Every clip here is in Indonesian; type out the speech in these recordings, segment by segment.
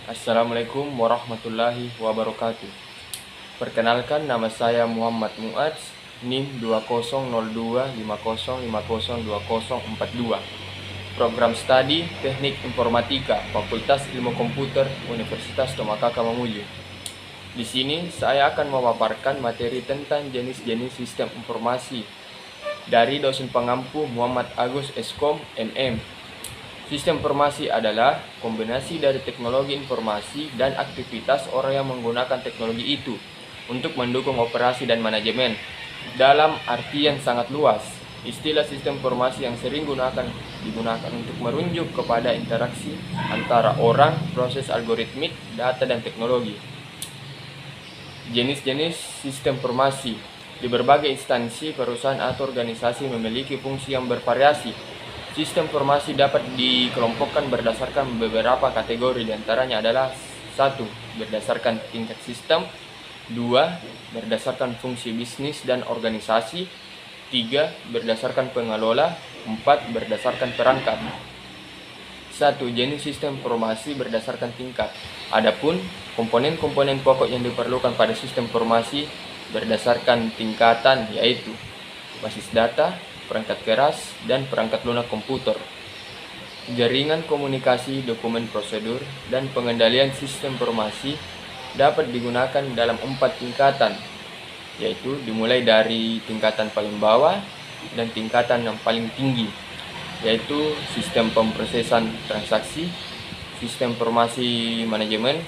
Assalamualaikum warahmatullahi wabarakatuh. Perkenalkan, nama saya Muhammad Muadz, NIM 200250502042. Program studi Teknik Informatika, Fakultas Ilmu Komputer, Universitas Tomakaka Mamuju. Di sini saya akan memaparkan materi tentang jenis-jenis sistem informasi dari dosen pengampu Muhammad Agus Eskom, MM. Sistem informasi adalah kombinasi dari teknologi informasi dan aktivitas orang yang menggunakan teknologi itu untuk mendukung operasi dan manajemen. Dalam artian sangat luas, istilah sistem informasi yang sering digunakan untuk merujuk kepada interaksi antara orang, proses algoritmik, data, dan teknologi. Jenis-jenis sistem informasi di berbagai instansi, perusahaan, atau organisasi memiliki fungsi yang bervariasi. Sistem informasi dapat dikelompokkan berdasarkan beberapa kategori, diantaranya adalah 1. Berdasarkan tingkat sistem, 2. Berdasarkan fungsi bisnis dan organisasi, 3. Berdasarkan pengelola, 4. Berdasarkan perangkat. 1. Jenis sistem informasi berdasarkan tingkat. Adapun komponen-komponen pokok yang diperlukan pada sistem informasi berdasarkan tingkatan, yaitu basis data, perangkat keras, dan perangkat lunak komputer. Jaringan komunikasi, dokumen prosedur, dan pengendalian sistem informasi dapat digunakan dalam 4 tingkatan, yaitu dimulai dari tingkatan paling bawah dan tingkatan yang paling tinggi, yaitu sistem pemrosesan transaksi, sistem informasi manajemen,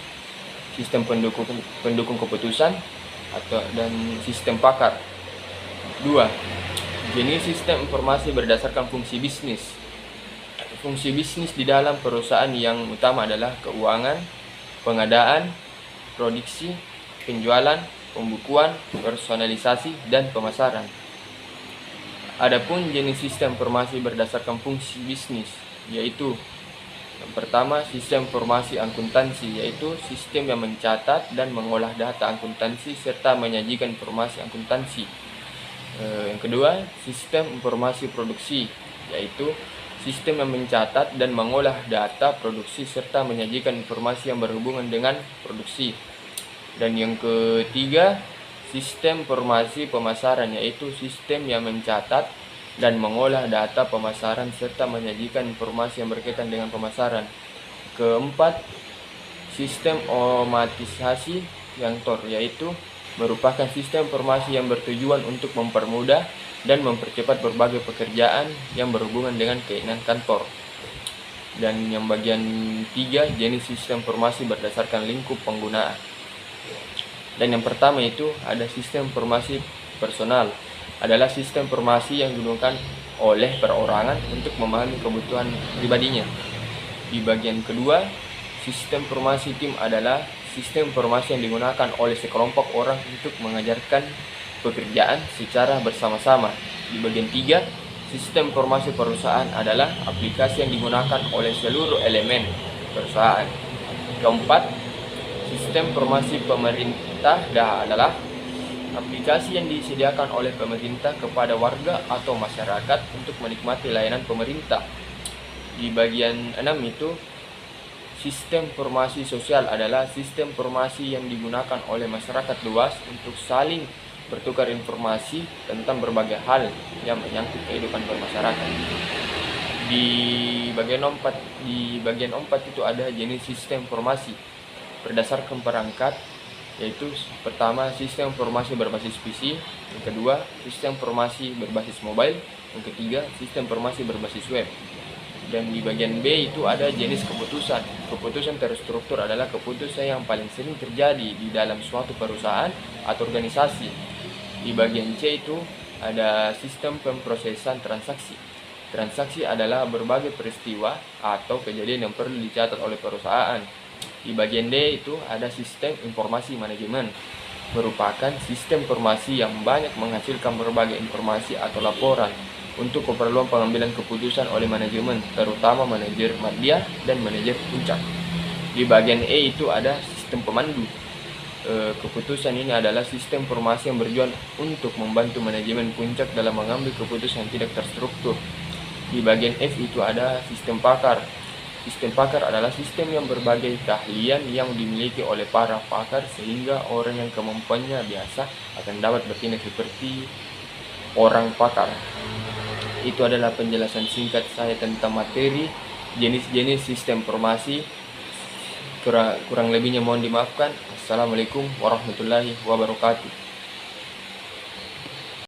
sistem pendukung keputusan, dan sistem pakar. 2. Jenis sistem informasi berdasarkan fungsi bisnis. Fungsi bisnis di dalam perusahaan yang utama adalah keuangan, pengadaan, produksi, penjualan, pembukuan, personalisasi, dan pemasaran. Adapun jenis sistem informasi berdasarkan fungsi bisnis, yaitu yang pertama, sistem informasi akuntansi, yaitu sistem yang mencatat dan mengolah data akuntansi serta menyajikan informasi akuntansi. Yang kedua, sistem informasi produksi, yaitu sistem yang mencatat dan mengolah data produksi serta menyajikan informasi yang berhubungan dengan produksi. Dan yang ketiga, sistem informasi pemasaran, yaitu sistem yang mencatat dan mengolah data pemasaran serta menyajikan informasi yang berkaitan dengan pemasaran. Keempat, sistem otomatisasi yang TOR, yaitu merupakan sistem informasi yang bertujuan untuk mempermudah dan mempercepat berbagai pekerjaan yang berhubungan dengan keinginan kantor. Dan yang bagian 3, jenis sistem informasi berdasarkan lingkup penggunaan. Dan yang pertama itu ada sistem informasi personal, adalah sistem informasi yang digunakan oleh perorangan untuk memahami kebutuhan pribadinya. Di bagian kedua, sistem informasi tim adalah sistem informasi yang digunakan oleh sekelompok orang untuk mengajarkan pekerjaan secara bersama-sama. Di bagian 3, sistem informasi perusahaan adalah aplikasi yang digunakan oleh seluruh elemen perusahaan. Keempat, sistem informasi pemerintah adalah aplikasi yang disediakan oleh pemerintah kepada warga atau masyarakat untuk menikmati layanan pemerintah. Di bagian 6 itu, sistem informasi sosial adalah sistem informasi yang digunakan oleh masyarakat luas untuk saling bertukar informasi tentang berbagai hal yang menyangkut kehidupan bermasyarakat. Di bagian 4 itu ada jenis sistem informasi berdasarkan perangkat, yaitu pertama, sistem informasi berbasis PC, yang kedua, sistem informasi berbasis mobile, yang ketiga, sistem informasi berbasis web. Dan di bagian B itu ada jenis keputusan. Keputusan terstruktur adalah keputusan yang paling sering terjadi di dalam suatu perusahaan atau organisasi. Di bagian C itu ada sistem pemrosesan transaksi. Transaksi adalah berbagai peristiwa atau kejadian yang perlu dicatat oleh perusahaan. Di bagian D itu ada sistem informasi manajemen, merupakan sistem informasi yang banyak menghasilkan berbagai informasi atau laporan untuk keperluan pengambilan keputusan oleh manajemen, terutama manajer media dan manajer puncak. Di bagian E itu ada sistem pemandu. Keputusan ini adalah sistem informasi yang bertujuan untuk membantu manajemen puncak dalam mengambil keputusan yang tidak terstruktur. Di bagian F itu ada sistem pakar. Sistem pakar adalah sistem yang berbagai keahlian yang dimiliki oleh para pakar sehingga orang yang kemampuannya biasa akan dapat bertindak seperti orang pakar. Itu adalah penjelasan singkat saya tentang materi jenis-jenis sistem informasi. Kurang lebihnya mohon dimaafkan. Assalamualaikum warahmatullahi wabarakatuh.